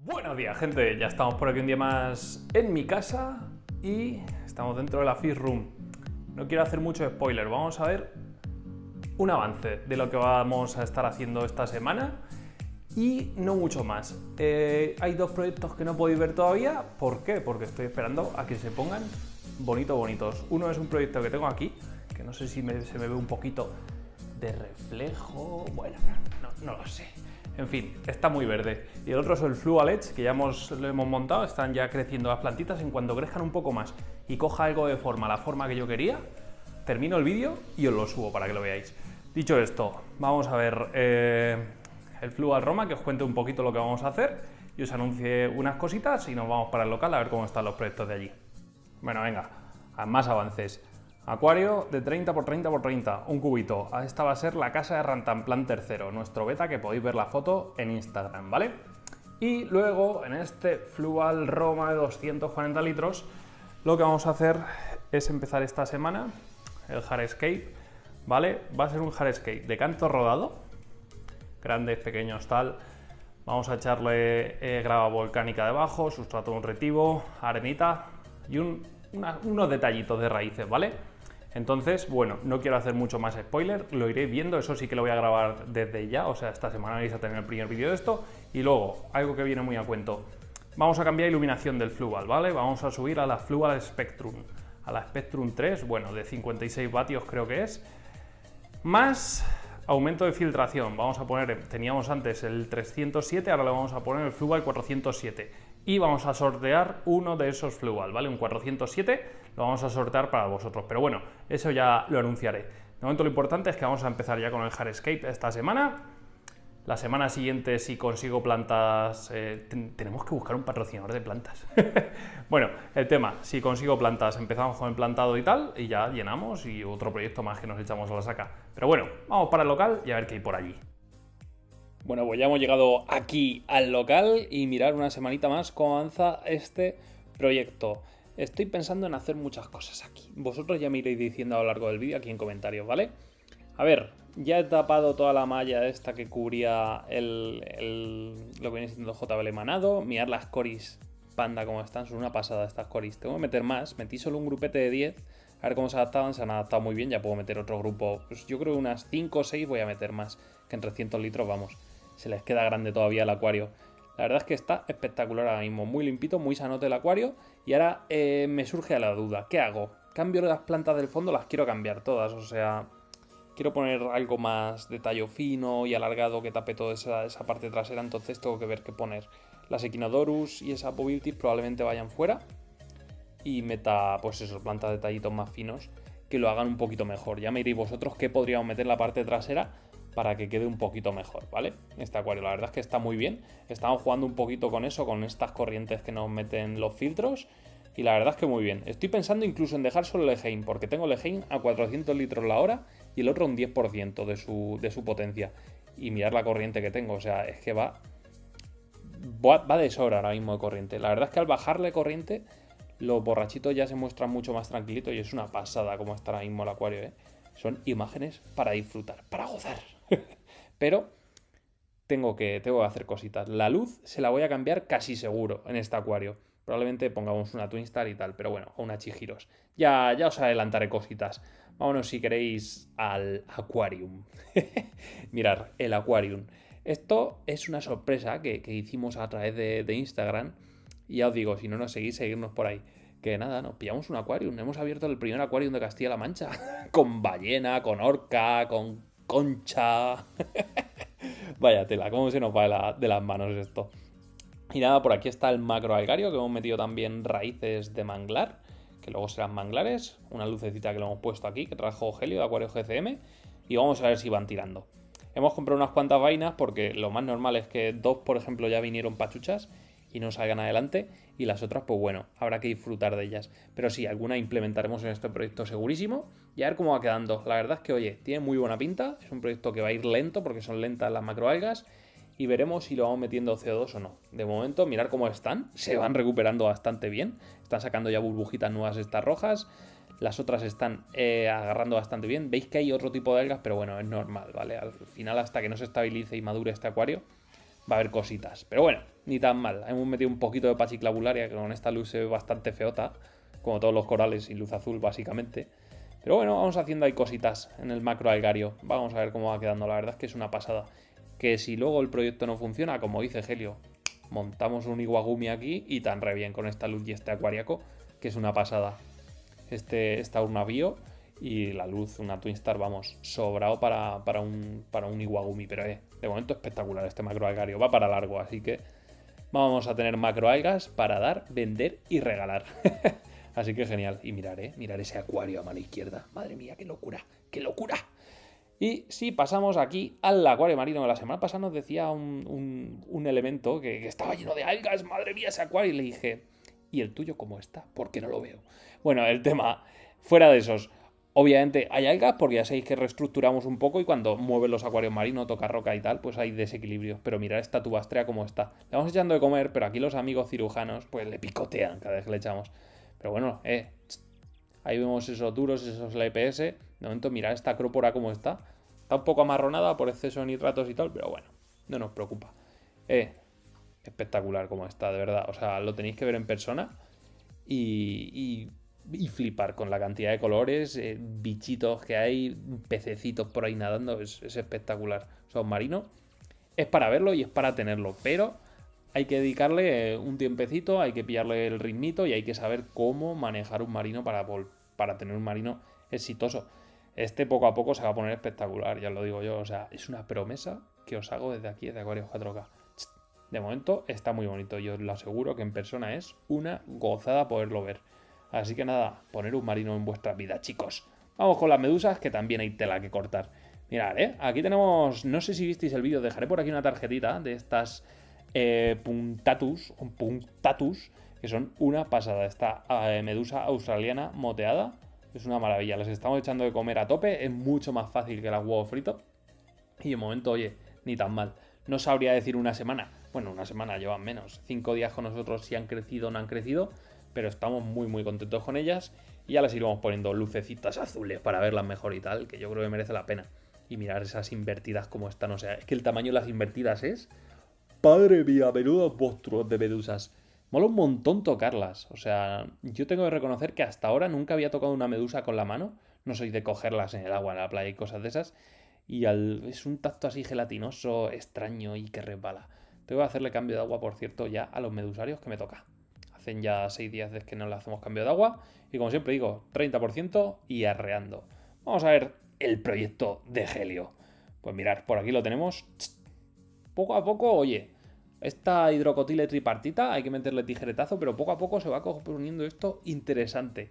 Buenos días, gente. Ya estamos por aquí un día más en mi casa y estamos dentro de la Fish Room. No quiero hacer mucho spoiler. Vamos a ver un avance de lo que vamos a estar haciendo esta semana y no mucho más. Hay dos proyectos que no podéis ver todavía. ¿Por qué? Porque estoy esperando a que se pongan bonitos. Uno es un proyecto que tengo aquí, que no sé si se me ve un poquito de reflejo. Bueno, no lo sé. En fin, está muy verde. Y el otro es el Fluval Edge, que ya lo hemos montado. Están ya creciendo las plantitas. En cuanto crezcan un poco más y coja algo de forma, la forma que yo quería, termino el vídeo y os lo subo para que lo veáis. Dicho esto, vamos a ver el Fluval Roma, que os cuente un poquito lo que vamos a hacer y os anuncie unas cositas y nos vamos para el local a ver cómo están los proyectos de allí. Bueno, venga, a más avances. Acuario de 30 x 30 x 30, un cubito. Esta va a ser la casa de Rantanplan III, nuestro beta, que podéis ver la foto en Instagram, ¿vale? Y luego, en este Fluval Roma de 240 litros, lo que vamos a hacer es empezar esta semana el Hardscape, ¿vale? Va a ser un Hardscape de canto rodado, grandes, pequeños, tal. Vamos a echarle grava volcánica debajo, sustrato nutritivo, arenita y unos detallitos de raíces, ¿vale? Entonces, bueno, no quiero hacer mucho más spoiler, lo iré viendo, eso sí que lo voy a grabar desde ya, o sea, esta semana vais a tener el primer vídeo de esto. Y luego, algo que viene muy a cuento, vamos a cambiar iluminación del Fluval, ¿vale? Vamos a subir a la Fluval Spectrum, a la Spectrum 3, bueno, de 56 vatios creo que es, más aumento de filtración. Vamos a poner, teníamos antes el 307, ahora le vamos a poner el Fluval 407. Y vamos a sortear uno de esos Fluval, ¿vale? Un 407 lo vamos a sortear para vosotros. Pero bueno, eso ya lo anunciaré. De momento lo importante es que vamos a empezar ya con el Hardscape esta semana. La semana siguiente, si consigo plantas... tenemos que buscar un patrocinador de plantas. Bueno, el tema, si consigo plantas, empezamos con el plantado y tal, y ya llenamos, y otro proyecto más que nos echamos a la saca. Pero bueno, vamos para el local y a ver qué hay por allí. Bueno, pues ya hemos llegado aquí al local y mirar una semanita más cómo avanza este proyecto. Estoy pensando en hacer muchas cosas aquí. Vosotros ya me iréis diciendo a lo largo del vídeo aquí en comentarios, ¿vale? A ver, ya he tapado toda la malla esta que cubría lo que viene siendo el JBL manado. Mirad las coris panda como están, son una pasada estas coris. Tengo que meter más, metí solo un grupete de 10. A ver cómo se adaptaban, se han adaptado muy bien, ya puedo meter otro grupo. Pues yo creo que unas 5 o 6 voy a meter más, que en 300 litros vamos. Se les queda grande todavía el acuario. La verdad es que está espectacular ahora mismo, muy limpito, muy sanote el acuario. Y ahora me surge la duda, ¿qué hago? ¿Cambio las plantas del fondo? Las quiero cambiar todas, o sea... Quiero poner algo más de tallo fino y alargado que tape toda esa parte trasera, entonces tengo que ver qué poner. Las Echinodorus y esa Apoviltis probablemente vayan fuera y meta, pues eso, plantas de tallitos más finos que lo hagan un poquito mejor. Ya me diréis vosotros qué podríamos meter en la parte trasera para que quede un poquito mejor, ¿vale? Este acuario, la verdad es que está muy bien. Estamos jugando un poquito con eso, con estas corrientes que nos meten los filtros. Y la verdad es que muy bien. Estoy pensando incluso en dejar solo el Leheim, porque tengo el Leheim a 400 litros la hora y el otro un 10% de su potencia. Y mirar la corriente que tengo, o sea, es que va de sobra ahora mismo de corriente. La verdad es que al bajarle corriente, los borrachitos ya se muestran mucho más tranquilitos y es una pasada como está ahora mismo el acuario, ¿eh? Son imágenes para disfrutar, para gozar. Pero tengo que hacer cositas. La luz se la voy a cambiar casi seguro en este acuario. Probablemente pongamos una Twinstar y tal, pero bueno, o una Chihiros. Ya os adelantaré cositas. Vámonos si queréis al Aquarium. Mirad, el Aquarium. Esto es una sorpresa que hicimos a través de Instagram. Y ya os digo, si no nos seguís, seguirnos por ahí. Que nada, nos pillamos un Aquarium. Hemos abierto el primer Aquarium de Castilla-La Mancha. Con ballena, con orca, con concha. Vaya tela, cómo se nos va de las manos esto. Y nada, por aquí está el macroalgario, que hemos metido también raíces de manglar, que luego serán manglares, una lucecita que lo hemos puesto aquí, que trajo Helio de Acuario GCM, y vamos a ver si van tirando. Hemos comprado unas cuantas vainas, porque lo más normal es que dos, por ejemplo, ya vinieron pachuchas y no salgan adelante, y las otras, pues bueno, habrá que disfrutar de ellas. Pero sí, alguna implementaremos en este proyecto segurísimo, y a ver cómo va quedando. La verdad es que, oye, tiene muy buena pinta, es un proyecto que va a ir lento, porque son lentas las macroalgas, y veremos si lo vamos metiendo CO2 o no. De momento, mirar cómo están. Se van recuperando bastante bien. Están sacando ya burbujitas nuevas estas rojas. Las otras están agarrando bastante bien. Veis que hay otro tipo de algas, pero bueno, es normal, ¿vale? Al final, hasta que no se estabilice y madure este acuario, va a haber cositas. Pero bueno, ni tan mal. Hemos metido un poquito de pachiclavularia, que con esta luz se ve bastante feota, como todos los corales y luz azul básicamente. Pero bueno, vamos haciendo ahí cositas en el macro algario. Vamos a ver cómo va quedando. La verdad es que es una pasada. Que si luego el proyecto no funciona, como dice Helio, montamos un Iwagumi aquí y tan re bien con esta luz y este acuariaco, que es una pasada. Esta urna bio y la luz, una Twin Star, vamos, sobrado para un Iwagumi. Pero de momento espectacular este macroalgario, va para largo, así que vamos a tener macroalgas para dar, vender y regalar. Así que genial. Y mirar ese acuario a mano izquierda. Madre mía, qué locura, qué locura. Y si pasamos aquí al acuario marino, la semana pasada nos decía un elemento que estaba lleno de algas, madre mía, ese acuario, y le dije, ¿y el tuyo cómo está? ¿Por qué no lo veo? Bueno, el tema, fuera de esos, obviamente hay algas porque ya sabéis que reestructuramos un poco y cuando mueven los acuarios marinos, toca roca y tal, pues hay desequilibrios. Pero mirad esta tubastrea cómo está. Le vamos echando de comer, pero aquí los amigos cirujanos pues le picotean cada vez que le echamos. Pero bueno, ahí vemos esos duros, esos LPS. De momento, mirad esta acrópora cómo está. Está un poco amarronada por exceso de nitratos y tal, pero bueno, no nos preocupa. Espectacular como está, de verdad. O sea, lo tenéis que ver en persona y flipar con la cantidad de colores, bichitos que hay, pececitos por ahí nadando. Es espectacular. O sea, un marino es para verlo y es para tenerlo, pero hay que dedicarle un tiempecito, hay que pillarle el ritmito y hay que saber cómo manejar un marino para tener un marino exitoso. Este poco a poco se va a poner espectacular, ya lo digo yo. O sea, es una promesa que os hago desde aquí, desde Aquarius 4K. De momento está muy bonito, yo os lo aseguro que en persona es una gozada poderlo ver. Así que nada, poner un marino en vuestra vida, chicos. Vamos con las medusas, que también hay tela que cortar. Mirad, aquí tenemos, no sé si visteis el vídeo, dejaré por aquí una tarjetita de estas puntatus, que son una pasada. Esta medusa australiana moteada es una maravilla. Les estamos echando de comer a tope, es mucho más fácil que el huevo frito. Y de momento, oye, ni tan mal. No sabría decir una semana. Bueno, una semana llevan menos. 5 días con nosotros, si han crecido o no han crecido. Pero estamos muy muy contentos con ellas. Y ya les iremos poniendo lucecitas azules para verlas mejor y tal, que yo creo que merece la pena. Y mirar esas invertidas como están. O sea, es que el tamaño de las invertidas es... ¡Padre mía! Menudos monstruos de medusas. Mola un montón tocarlas. O sea, yo tengo que reconocer que hasta ahora nunca había tocado una medusa con la mano. No soy de cogerlas en el agua, en la playa y cosas de esas. Y es un tacto así gelatinoso, extraño y que resbala. Tengo que hacerle cambio de agua, por cierto, ya a los medusarios que me toca. Hacen ya 6 días desde que no le hacemos cambio de agua. Y como siempre digo, 30% y arreando. Vamos a ver el proyecto de Helio. Pues mirad, por aquí lo tenemos. Poco a poco, oye, esta hidrocotile tripartita hay que meterle tijeretazo, pero poco a poco se va poniendo esto interesante.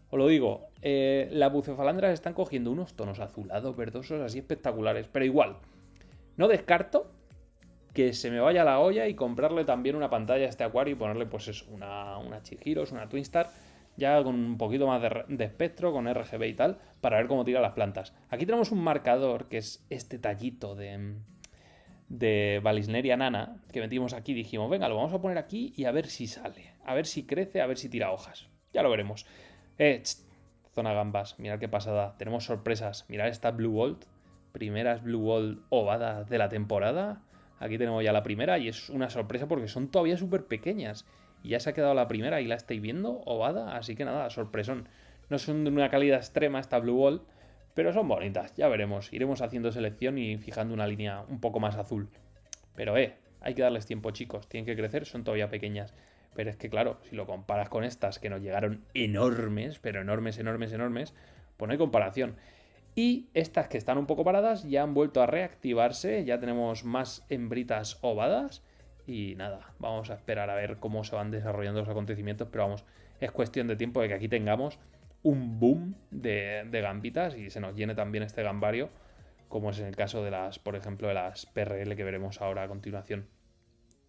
Os lo digo, las bucefalandras están cogiendo unos tonos azulados, verdosos, así espectaculares. Pero igual, no descarto que se me vaya la olla y comprarle también una pantalla a este acuario y ponerle pues eso, una Chihiros, una Twin Star, ya con un poquito más de espectro, con RGB y tal, para ver cómo tira las plantas. Aquí tenemos un marcador que es este tallito de Vallisneria nana, que metimos aquí, dijimos, venga, lo vamos a poner aquí y a ver si sale, a ver si crece, a ver si tira hojas. Ya lo veremos. Zona gambas, mirad qué pasada. Tenemos sorpresas. Mirad esta Blue Gold. Primeras Blue Gold ovadas de la temporada. Aquí tenemos ya la primera y es una sorpresa porque son todavía súper pequeñas. Y ya se ha quedado la primera y la estáis viendo ovada. Así que nada, sorpresón. No son de una calidad extrema esta Blue Gold, pero son bonitas. Ya veremos. Iremos haciendo selección y fijando una línea un poco más azul. Pero hay que darles tiempo, chicos. Tienen que crecer, son todavía pequeñas. Pero es que claro, si lo comparas con estas que nos llegaron enormes, pero enormes, pues no hay comparación. Y estas que están un poco paradas ya han vuelto a reactivarse, ya tenemos más hembritas ovadas. Y nada, vamos a esperar a ver cómo se van desarrollando los acontecimientos, pero vamos, es cuestión de tiempo de que aquí tengamos un boom de gambitas y se nos llene también este gambario, como es en el caso de las, por ejemplo, de las PRL que veremos ahora a continuación.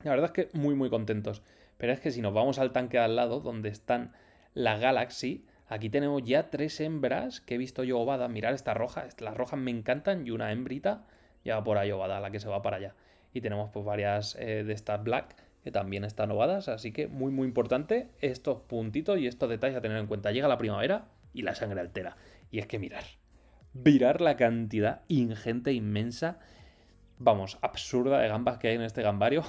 La verdad es que muy muy contentos. Pero es que si nos vamos al tanque de al lado, donde están las Galaxy, aquí tenemos ya 3 hembras que he visto yo ovadas. Mirad esta roja, las rojas me encantan y una hembrita ya va por ahí ovada, la que se va para allá. Y tenemos pues varias de estas Black que también están ovadas, así que muy muy importante estos puntitos y estos detalles a tener en cuenta. Llega la primavera y la sangre altera. Y es que mirar la cantidad ingente, inmensa vamos, absurda de gambas que hay en este gambario.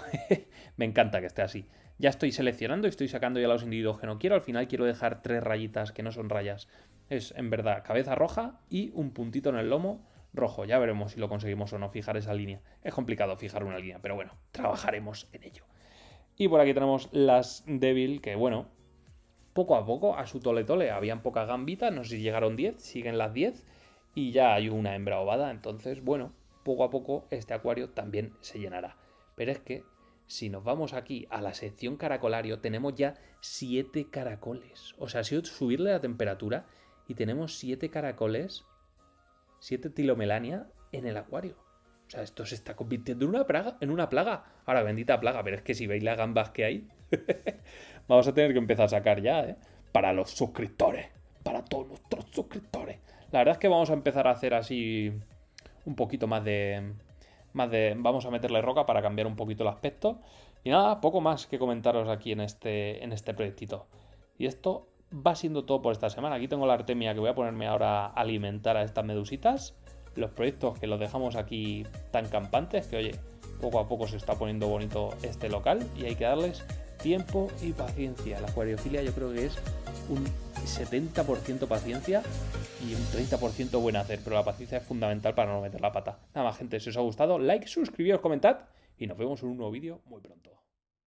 Me encanta que esté así. Ya estoy seleccionando y estoy sacando ya los individuos que no quiero. Al final quiero dejar 3 rayitas que no son rayas. Es, en verdad, cabeza roja y un puntito en el lomo rojo. Ya veremos si lo conseguimos o no fijar esa línea. Es complicado fijar una línea, pero bueno, trabajaremos en ello. Y por aquí tenemos las Devil, que bueno, poco a poco, a su tole tole, habían pocas gambitas, no sé si llegaron 10, siguen las 10 y ya hay una hembra ovada, entonces bueno, poco a poco este acuario también se llenará. Pero es que si nos vamos aquí a la sección caracolario, tenemos ya 7 caracoles. O sea, ha sido subirle la temperatura y tenemos 7 caracoles, 7 tilomelania en el acuario. O sea, esto se está convirtiendo en una plaga. Ahora, bendita plaga, pero es que si veis las gambas que hay, vamos a tener que empezar a sacar ya, ¿eh? Para los suscriptores, para todos nuestros suscriptores. La verdad es que vamos a empezar a hacer así un poquito más de... Vamos a meterle roca para cambiar un poquito el aspecto. Y nada, poco más que comentaros aquí en este proyectito. Y esto va siendo todo por esta semana. Aquí tengo la artemia que voy a ponerme ahora a alimentar a estas medusitas. Los proyectos que los dejamos aquí tan campantes que, oye, poco a poco se está poniendo bonito este local y hay que darles tiempo y paciencia. La acuariofilia yo creo que es un 70% paciencia y un 30% buen hacer, pero la paciencia es fundamental para no meter la pata. Nada más, gente, si os ha gustado, like, suscribíos, comentad y nos vemos en un nuevo vídeo muy pronto.